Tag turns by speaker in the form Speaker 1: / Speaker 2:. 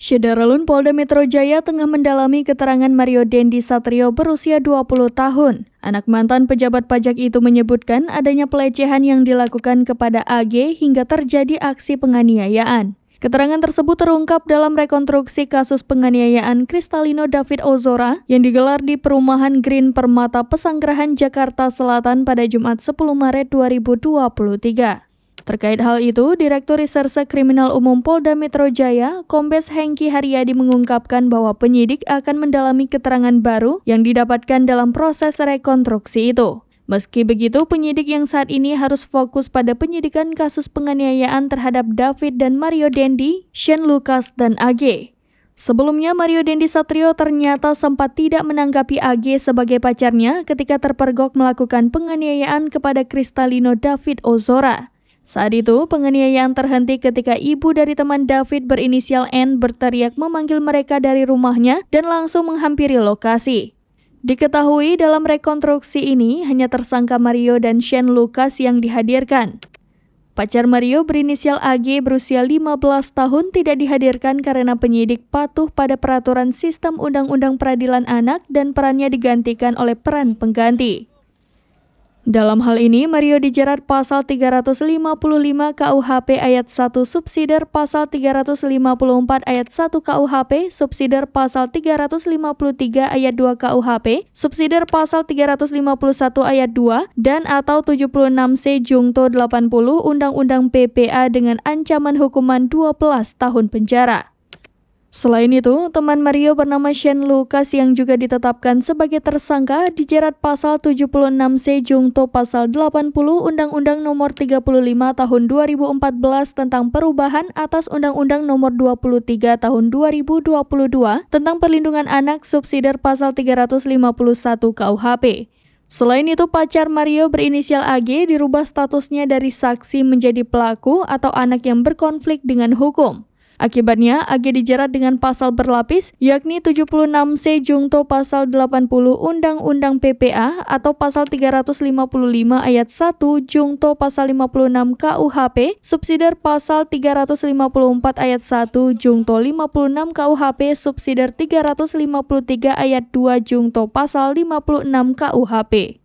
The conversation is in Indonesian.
Speaker 1: Syederalun Polda Metro Jaya tengah mendalami keterangan Mario Dendi Satrio berusia 20 tahun. Anak mantan pejabat pajak itu menyebutkan adanya pelecehan yang dilakukan kepada AG hingga terjadi aksi penganiayaan. Keterangan tersebut terungkap dalam rekonstruksi kasus penganiayaan Kristalino David Ozora yang digelar di perumahan Green Permata Pesanggerahan Jakarta Selatan pada Jumat 10 Maret 2023. Terkait hal itu, Direktur Reserse Kriminal Umum Polda Metro Jaya, Kombes Hengki Haryadi mengungkapkan bahwa penyidik akan mendalami keterangan baru yang didapatkan dalam proses rekonstruksi itu. Meski begitu, penyidik yang saat ini harus fokus pada penyidikan kasus penganiayaan terhadap David dan Mario Dendi, Shane Lucas, dan AG. Sebelumnya, Mario Dendi Satrio ternyata sempat tidak menanggapi AG sebagai pacarnya ketika terpergok melakukan penganiayaan kepada Kristalino David Ozora. Saat itu, penganiayaan terhenti ketika ibu dari teman David berinisial N berteriak memanggil mereka dari rumahnya dan langsung menghampiri lokasi. Diketahui dalam rekonstruksi ini hanya tersangka Mario dan Shane Lucas yang dihadirkan. Pacar Mario berinisial AG berusia 15 tahun tidak dihadirkan karena penyidik patuh pada peraturan sistem Undang-Undang Peradilan Anak dan perannya digantikan oleh peran pengganti. Dalam hal ini, Mario dijerat pasal 355 KUHP ayat 1 subsidiar pasal 354 ayat 1 KUHP, subsidiar pasal 353 ayat 2 KUHP, subsidiar pasal 351 ayat 2, dan atau 76C Jungto 80 Undang-Undang PPA dengan ancaman hukuman 12 tahun penjara. Selain itu, teman Mario bernama Shane Lucas yang juga ditetapkan sebagai tersangka dijerat pasal 76C Jungto pasal 80 Undang-Undang Nomor 35 Tahun 2014 tentang perubahan atas Undang-Undang Nomor 23 Tahun 2022 tentang perlindungan anak subsidiar pasal 351 KUHP. Selain itu, pacar Mario berinisial AG dirubah statusnya dari saksi menjadi pelaku atau anak yang berkonflik dengan hukum. Akibatnya, AG dijerat dengan pasal berlapis, yakni 76C Jungto pasal 80 Undang-Undang PPA atau pasal 355 ayat 1 Jungto pasal 56 KUHP, subsidiar pasal 354 ayat 1 Jungto 56 KUHP, subsidiar 353 ayat 2 Jungto pasal 56 KUHP.